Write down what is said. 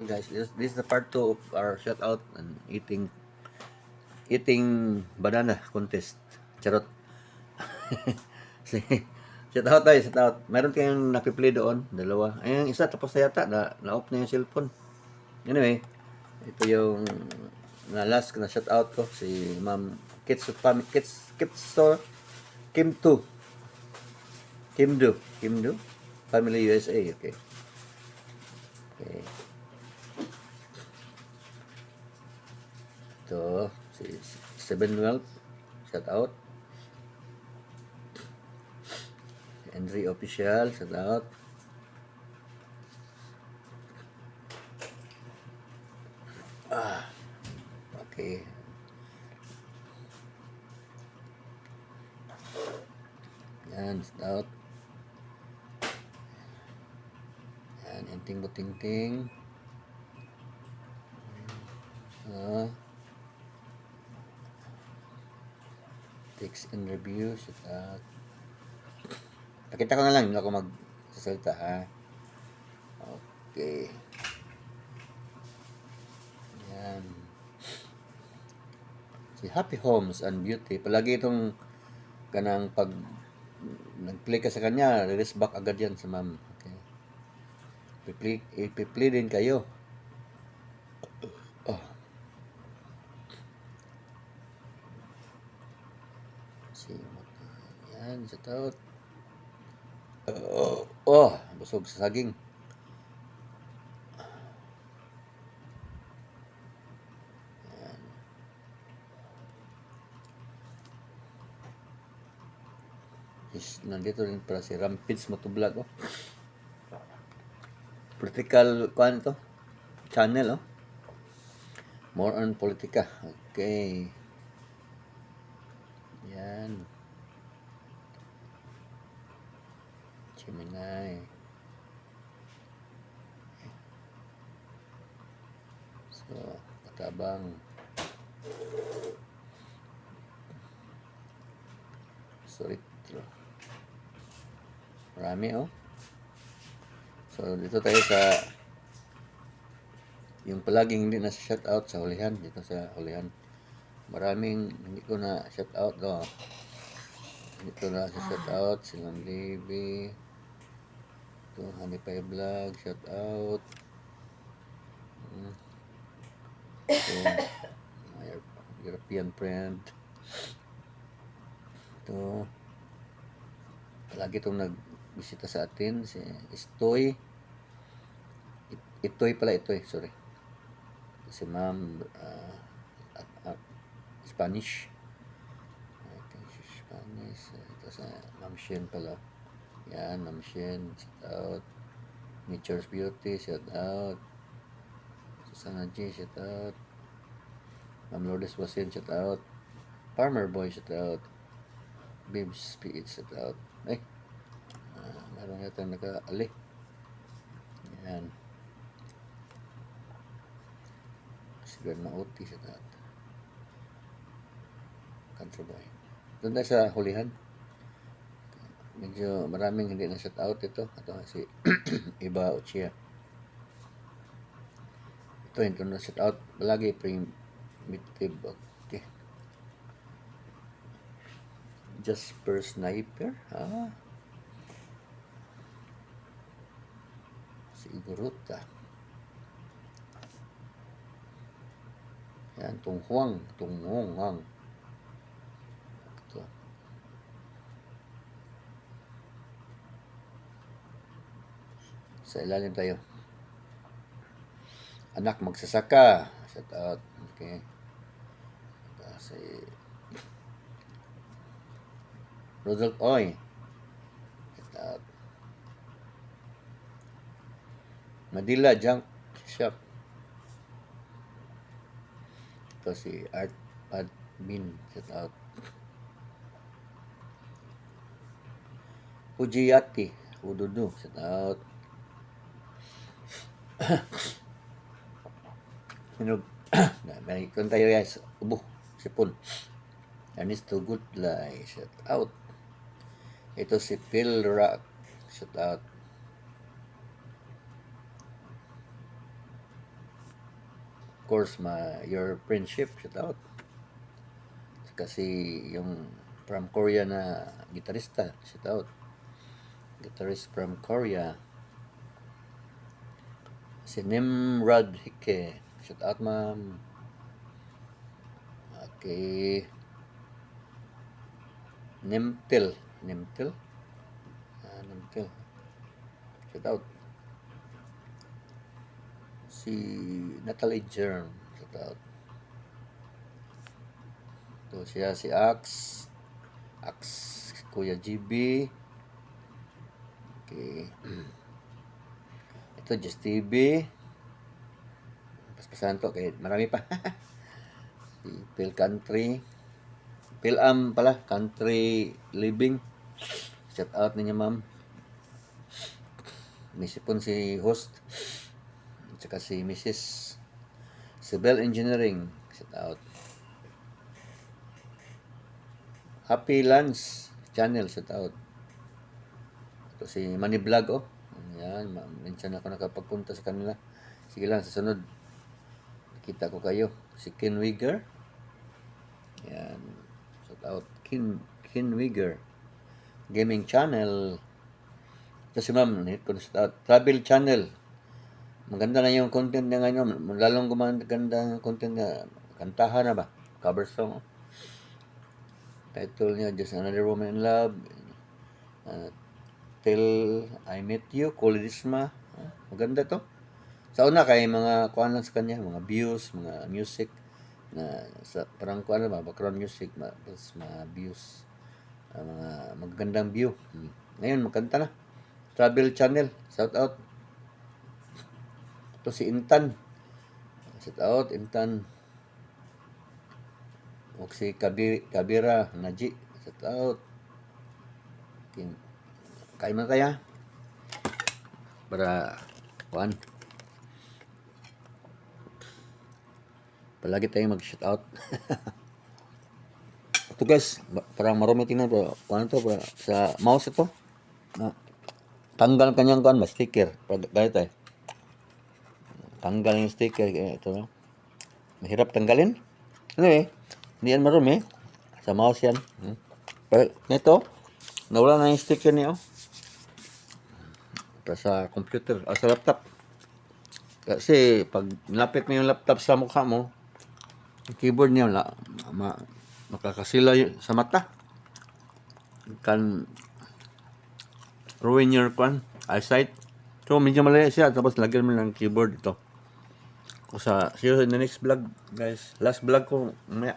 Guys, this is the part 2 of our shout out and eating banana contest. Charot. Sige. Shout out tayo, shout out. Meron kayong napiplay doon, dalawa. Ayun, isa tapos na yata, na-off na yung cellphone. Anyway, ito yung last na shout out ko, si Ma'am Kids Store, Kim 2. Kim Do, Family USA, okay. Okay. Ito, si Seven Wealth, shout out. Henry Official, shout out. Okay. Yan, shout out. Yan, Enting Butingting. Takes and review, shout out. Pakita ko na lang, hindi ako magsasalita ha. Okay. Yan. Si Happy Homes and Beauty. Palagi itong kanang pag nag-play ka sa kanya, release back agad yan sa ma'am. Okay. Ipi-play din kayo. Oh. Yan, shout out. Busog sa saging. Nandito rin para si Rampage Motovlog. Political kuan ito channel. More on politika. Okay. Yan. Gemini. So, Katabang. Soritro. Marami So, dito tayo sa yung palaging hindi na shout out sa hulihan. Dito sa hulihan. Maraming hindi ko na shout out. Dito na sa shout out. Silang Libby. Ito, Hanipay Vlog. Shout out. Ito, my European friend. Ito, palagi itong nagbisita sa atin. Si Istoy. Itoy, sorry. Si Ma'am Spanish. Spanish. Ito sa Ma'am Shen pala. Yan, Ma'am Shen. Shout out. Nature's Beauty. Shout out. Susana G. Shout out. Ma'am Lourdes Wasin. Shout out. Farmer Boy. Shout out. Bibs PH. Shout out. Meron yata naka-ali. Yan. Siguro na OT sa tat. Country boy. Doon tayo sa hulihan. Medyo maraming hindi na shout out ito. Ito si Iba Ochia. Ito hindi na shout out. Palagi primitive. Okay. Jasper Sniper. Si Iguruta. Yan, Tunghwang. Ito. Sa ilalim tayo. Anak magsasaka. Shout out. Okay. Ito si Rodolph Oy. Shout out. Madila Junk Shop. Ito si Art Admin. Shout out. Pujiyati. Ududu. Shout out. Kung tayo guys. Ubo. Sipon. Ernesto Goodlay. Shout out. Ito si Phil Rock. Shout out. course, your friendship, shout out. Kasi yung from Korea na gitarista, shout out. Guitarist from Korea. Si Nimrod Hike, shout out ma'am. Okay. Nimtil. Nimtil? Nimtil. Shout out. Si Natalie Germ, shout out. Ito siya, si Axe. Kuya GB. Okay. Ito, Just TV. Paspasan to, kaya marami pa. Si Phil Country. Phil pala, Country Living. Shout out ninyo ma'am. Misipon si host. At saka si Mrs. Civil Engineering. Shout out. Happy Lunch Channel, shout out. Ito si Money Vlog, oh. Yan, minsan ako nakapagpunta sa kanila. Sige lang, sa sunod, kita ko kayo. Si Ken Wigger. Yan, shout out. Ken Wigger. Gaming Channel. Ito si ma'am, shout out. Travel Channel. Maganda na yung content niya ngayon. Lalong gumaganda ang content niya. Kantahan na ba? Cover song, oh. Title niya, Just Another Woman in Love. Till I Met You, Kulisma. Maganda to. Sa una kay mga kuan lang sa kanya, mga views, mga music na parang kuan ba, background music, mga views, mga magandang view. Ngayon magkanta na. Travel Channel, shout out. Ito si Intan. Shout out Intan. O si Kabira Naji, shout out. Kain mo kaya para kuan palagi tayong mag-shout out. Ito guys, parang marami tingnan pa kuan to pa sa mouse ito na tanggal kanyang kuan sticker ganito eh, tanggal yung sticker ito no, mahirap tanggalin anyway, hindi yan marumi sa mouse yan. Pero nito nawala na yung sticker niya, oh. Sa computer o sa laptop. Kasi pag nilapit mo yung laptop sa mukha mo, yung keyboard niya makakasila sa mata. Can ruin your eyesight. So medyo malaya siya, tapos lagyan mo ng keyboard ito. See you in the next vlog guys. Last vlog ko mamaya.